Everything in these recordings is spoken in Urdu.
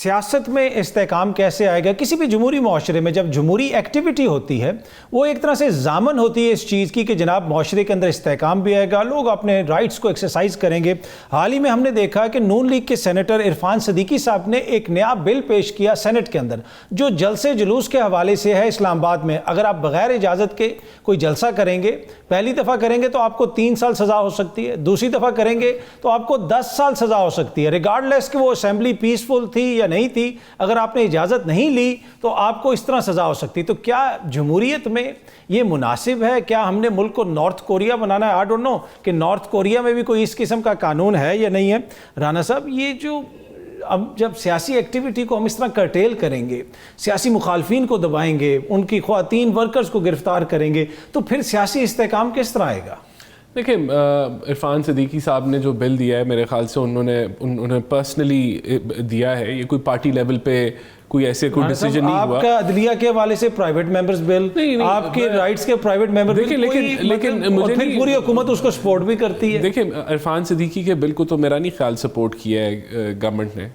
سیاست میں استحکام کیسے آئے گا؟ کسی بھی جمہوری معاشرے میں جب جمہوری ایکٹیویٹی ہوتی ہے وہ ایک طرح سے ضامن ہوتی ہے اس چیز کی کہ جناب معاشرے کے اندر استحکام بھی آئے گا، لوگ اپنے رائٹس کو ایکسرسائز کریں گے۔ حال ہی میں ہم نے دیکھا کہ نون لیگ کے سینیٹر عرفان صدیقی صاحب نے ایک نیا بل پیش کیا سینٹ کے اندر جو جلسے جلوس کے حوالے سے ہے۔ اسلام آباد میں اگر آپ بغیر اجازت کے کوئی جلسہ کریں گے، پہلی دفعہ کریں گے تو آپ کو 3 سال سزا ہو سکتی ہے، دوسری دفعہ کریں گے تو آپ کو 10 سال سزا ہو سکتی ہے، ریگارڈ لیس کہ وہ اسمبلی پیسفل تھی یا نہیں تھی۔ اگر آپ نے اجازت نہیں لی تو آپ کو اس طرح سزا ہو سکتی۔ تو کیا جمہوریت میں یہ مناسب ہے؟ کیا ہم نے ملک کو نارتھ کوریا بنانا ہے؟ آئی ڈونٹ نو کہ نارتھ کوریا میں بھی کوئی اس قسم کا قانون ہے یا نہیں ہے۔ رانا صاحب، یہ جو اب جب سیاسی ایکٹیویٹی کو ہم اس طرح کرٹیل کریں گے، سیاسی مخالفین کو دبائیں گے، ان کی خواتین ورکرز کو گرفتار کریں گے، تو پھر سیاسی استحکام کس طرح آئے گا؟ دیکھیں، عرفان صدیقی صاحب نے جو بل دیا ہے میرے خیال سے انہوں نے پرسنلی دیا ہے، یہ کوئی پارٹی لیول پہ کوئی ایسے کوئی ڈیسیجن نہیں ہوا۔ آپ کا عدلیہ کے حوالے سے پرائیویٹ ممبرز بل، آپ کے رائٹس کے پرائیویٹ ممبر بل، لیکن مجھے پھر پوری حکومت اس کو سپورٹ بھی کرتی ہے۔ دیکھیں، عرفان صدیقی کے بل کو تو میرا نہیں خیال سپورٹ کیا ہے گورنمنٹ نے،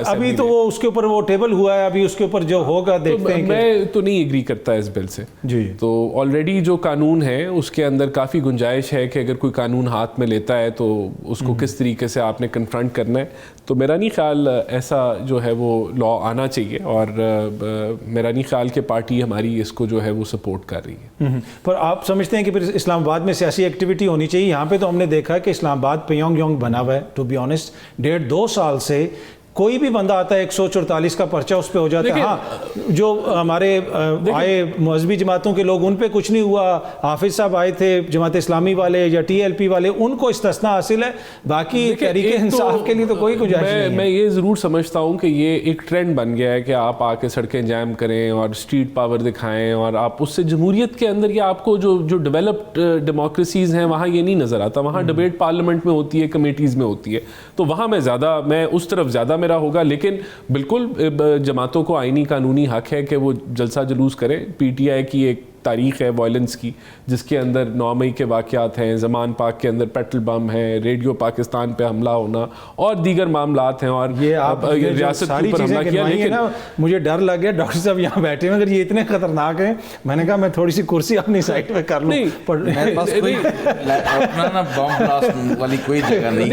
ابھی تو وہ اس کے اوپر وہ ٹیبل ہوا ہے، ابھی اس کے اوپر جو ہوگا دیکھتے ہیں۔ میں تو نہیں ایگری کرتا اس بل سے جی۔ تو آلریڈی جو قانون ہے اس کے اندر کافی گنجائش ہے کہ اگر کوئی قانون ہاتھ میں لیتا ہے تو اس کو کس طریقے سے آپ نے کنفرنٹ کرنا ہے۔ تو میرا نہیں خیال ایسا جو ہے وہ لا آنا چاہیے، اور میرا نہیں خیال کہ پارٹی ہماری اس کو جو ہے وہ سپورٹ کر رہی ہے۔ پر آپ سمجھتے ہیں کہ پھر اسلام آباد میں سیاسی ایکٹیویٹی ہونی چاہیے؟ یہاں پہ تو ہم نے دیکھا کہ اسلام آباد پیونگ یونگ بنا ہوا ہے، ٹو بی آنیسٹ 1.5-2 سال سے کوئی بھی بندہ آتا ہے 144 کا پرچہ اس پہ ہو جاتا ہے۔ ہاں، جو ہمارے آئے مذہبی جماعتوں کے لوگ ان پہ کچھ نہیں ہوا، حافظ صاحب آئے تھے جماعت اسلامی والے یا TLP والے، ان کو استثناء حاصل ہے، باقی تحریک انصاف کے لیے تو کوئی گنجائش نہیں ہے۔ میں یہ ضرور سمجھتا ہوں کہ یہ ایک ٹرینڈ بن گیا ہے کہ آپ آ کے سڑکیں جیم کریں اور اسٹریٹ پاور دکھائیں، اور آپ اس سے جمہوریت کے اندر یا آپ کو جو ڈیولپڈ ڈیموکریسیز ہیں وہاں یہ نہیں نظر آتا۔ وہاں ڈبیٹ پارلیمنٹ میں ہوتی ہے، کمیٹیز میں ہوتی ہے، تو وہاں میں اس طرف زیادہ میرا ہوگا۔ لیکن بالکل جماعتوں کو آئینی قانونی حق ہے کہ وہ جلسہ جلوس کریں۔ PTI کی ایک تاریخ ہے وائلنس کی، جس کے اندر 9 مئی کے واقعات ہیں، زمان پاک کے اندر پیٹرول بم ہے، ریڈیو پاکستان پہ حملہ ہونا اور دیگر معاملات ہیں، اور یہ آپ ریاست کے اوپر حملہ کیا۔ لیکن مجھے ڈر لگ گیا ڈاکٹر صاحب یہاں بیٹھے ہیں، اگر یہ اتنے خطرناک ہیں، میں نے کہا میں تھوڑی سی کرسی اپنی سائڈ پہ کر لوں۔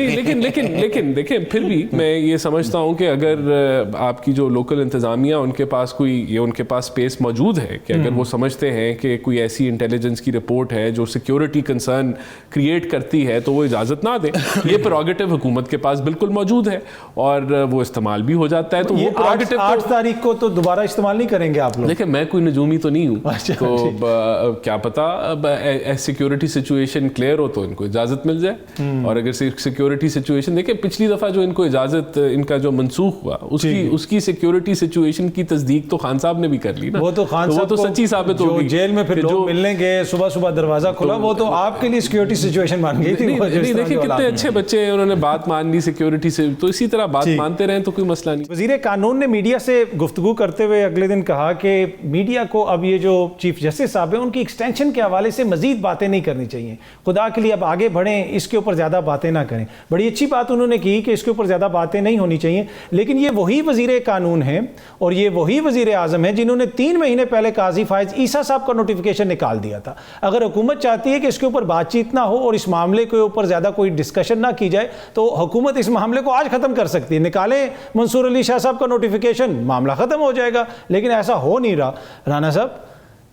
لیکن دیکھیں، پھر بھی میں یہ سمجھتا ہوں کہ اگر آپ کی جو لوکل انتظامیہ ان کے پاس ان کے پاس اسپیس موجود ہے کہ اگر وہ سمجھتے ہیں کہ کوئی ایسی انٹیلیجنس کی رپورٹ ہے جو سیکیورٹی کنسرن کریٹ کرتی ہے تو وہ اجازت نہ دیں۔ یہ پروگیٹو حکومت کے پاس بالکل موجود ہے اور وہ استعمال بھی ہو جاتا ہے۔ تو وہ 8 تاریخ کو تو دوبارہ استعمال نہیں کریں گے آپ لوگ؟ دیکھیں، میں کوئی نجومی تو نہیں ہوں، تو کیا پتا سیکیورٹی سچویشن کلیئر ہو تو ان کو اجازت مل جائے، اور اگر سیکیورٹی سچویشن دیکھیں پچھلی دفعہ جو ان کو اجازت ان کا جو منسوخ ہوا اس کی سیکیورٹی سچویشن کی تصدیق تو خان صاحب نے بھی کر لی نا، وہ تو خان صاحب تو سچی ثابت ہو گئی۔ جیل میں پھر لوگ ملنے گئے، صبح صبح دروازہ کھلا، وہ تو آپ کے لیے سیکیورٹی سچویشن بن گئی تھی۔ دیکھیں کتنے اچھے بچے ہیں، انہوں نے بات مان لی سیکیورٹی سے، تو اسی طرح بات مانتے رہیں تو کوئی مسئلہ نہیں۔ وزیر قانون نے میڈیا سے گفتگو کرتے ہوئے اگلے دن کہا کہ میڈیا کو اب یہ جو چیف جسٹس صاحب ہیں ان کی ایکسٹینشن کے حوالے سے مزید باتیں نہیں کرنی چاہیے، خدا کے لیے اب آگے بڑھیں، اس کے اوپر زیادہ باتیں نہ کریں۔ بڑی اچھی بات انہوں نے کی کہ اس کے اوپر زیادہ باتیں نہیں ہونی چاہیے، لیکن یہ وہی وزیر قانون ہیں اور یہ وہی وزیر اعظم ہیں جنہوں نے 3 مہینے پہلے قاضی فائز عیسیٰ صاحب کا نوٹیفیکیشن نکال دیا تھا۔ اگر حکومت چاہتی ہے کہ اس کے اوپر بات چیت نہ ہو اور اس معاملے کے اوپر زیادہ کوئی ڈسکشن نہ کی جائے تو حکومت اس معاملے کو آج ختم کر سکتی ہے، نکالیں منصور علی شاہ صاحب کا نوٹیفیکیشن، معاملہ ختم ہو جائے گا، لیکن ایسا ہو نہیں رہا۔ رانا صاحب،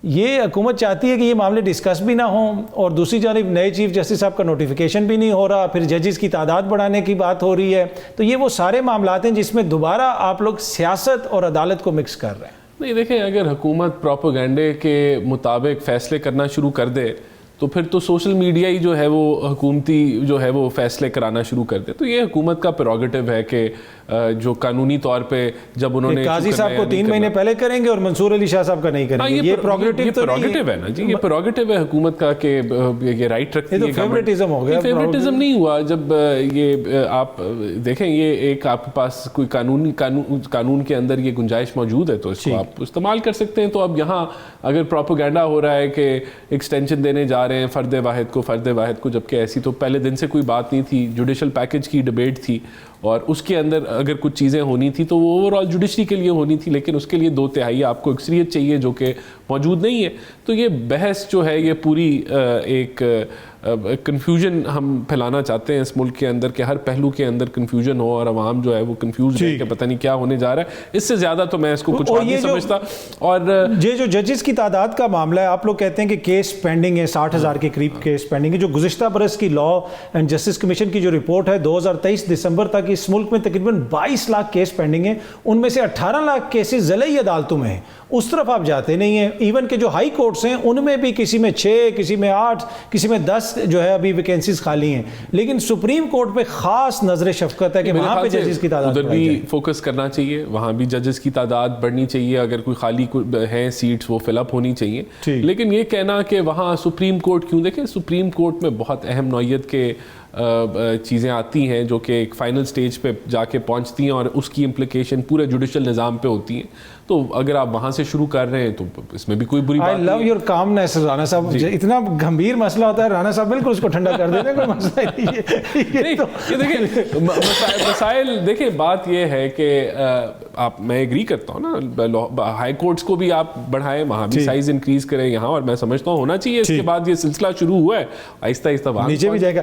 یہ حکومت چاہتی ہے کہ یہ معاملے ڈسکس بھی نہ ہوں، اور دوسری جانب نئے چیف جسٹس صاحب کا نوٹیفیکیشن بھی نہیں ہو رہا، پھر ججز کی تعداد بڑھانے کی بات ہو رہی ہے، تو یہ وہ سارے معاملات ہیں جس میں دوبارہ آپ لوگ سیاست اور عدالت کو مکس کر رہے ہیں۔ نہیں، دیکھیں، اگر حکومت پروپیگنڈے کے مطابق فیصلے کرنا شروع کر دے تو پھر تو سوشل میڈیا ہی جو ہے وہ حکومتی جو ہے وہ فیصلے کرانا شروع کر دے۔ تو یہ حکومت کا پریروگیٹو ہے کہ جو قانونی طور پہ جب انہوں نے قاضی صاحب کو 3 مہینے پہلے کریں گے اور منصور علی شاہ صاحب کا نہیں کریں گے، یہ پریروگیٹو ہے نا جی، یہ پریروگیٹو ہے حکومت کا کہ یہ رائٹ رکھتی ہے۔ فیورٹزم ہو گیا، فیورٹزم نہیں ہوا۔ جب یہ آپ دیکھیں، یہ ایک آپ کے پاس کوئی قانون کے اندر یہ گنجائش موجود ہے تو اس کو آپ استعمال کر سکتے ہیں۔ تو اب یہاں اگر پروپیگنڈا ہو رہا ہے کہ ایکسٹینشن دینے جا رہے رہے ہیں فرد واحد کو جبکہ ایسی تو پہلے دن سے کوئی بات نہیں تھی. جوڈیشل پیکج کی ڈبیٹ تھی اور اس کے اندر اگر کچھ چیزیں ہونی تھی تو وہ اوور آل جوڈیشری کے لیے ہونی تھی, لیکن اس کے لیے 2/3 آپ کو اکثریت چاہیے جو کہ موجود نہیں ہے. تو یہ بحث جو ہے یہ پوری ایک کنفیوژن ہم پھیلانا چاہتے ہیں اس ملک کے اندر کہ ہر پہلو کے اندر کنفیوژن ہو اور عوام جو ہے وہ کنفیوز ہے کہ پتہ نہیں کیا ہونے جا رہا ہے. اس سے زیادہ تو میں اس کو کچھ اور نہیں سمجھتا. اور یہ جو ججز کی تعداد کا معاملہ ہے, آپ لوگ کہتے ہیں کہ کیس پینڈنگ ہے, 60,000 کے قریب کیس پینڈنگ ہے. جو گزشتہ برس کی لا اینڈ جسٹس کمیشن کی جو رپورٹ ہے 2023 دسمبر تک اس ملک میں تقریباً 22 لاکھ کیس پینڈنگ ہیں, ان میں سے 18 لاکھ کیسز ضلعی عدالتوں میں ہیں. اس طرف آپ جاتے نہیں ہیں. ایون کہ جو ہائی کورٹس ہیں ان میں بھی کسی میں 6, کسی میں 8, کسی میں 10 جو ہے ابھی ویکینسیز خالی ہیں. لیکن سپریم کورٹ پہ خاص نظر شفقت ہے کہ وہاں پہ ججز کی تعداد ادھر بھی فوکس کرنا چاہیے, وہاں بھی ججز کی تعداد بڑھنی چاہیے. اگر کوئی خالی ہیں سیٹس وہ فل اپ ہونی چاہیے. لیکن یہ کہنا کہ وہاں سپریم کورٹ کیوں, دیکھیں سپریم کورٹ میں بہت اہم نوعیت کے چیزیں آتی ہیں جو کہ ایک فائنل سٹیج پہ جا کے پہنچتی ہیں اور اس کی امپلیکیشن پورے جوڈیشل نظام پہ ہوتی ہیں. تو اگر آپ وہاں سے شروع کر رہے ہیں تو اس میں بھی کوئی بری بات نہیں. I love your calmness Rana صاحب. اتنا گمبھیر مسئلہ ہوتا ہے رانا صاحب بالکل اس کو ٹھنڈا کر دیتے ہیں, کوئی مسئلہ نہیں ہے. یہ دیکھیں مسائل, دیکھیں بات یہ ہے کہ آپ, میں ایگری کرتا ہوں نا, ہائی کورٹس کو بھی آپ بڑھائیں, وہاں بھی سائز انکریز کریں یہاں, اور میں سمجھتا ہوں ہونا چاہیے. اس کے بعد یہ سلسلہ شروع ہوا ہے, آہستہ آہستہ نیچے بھی جائے گا.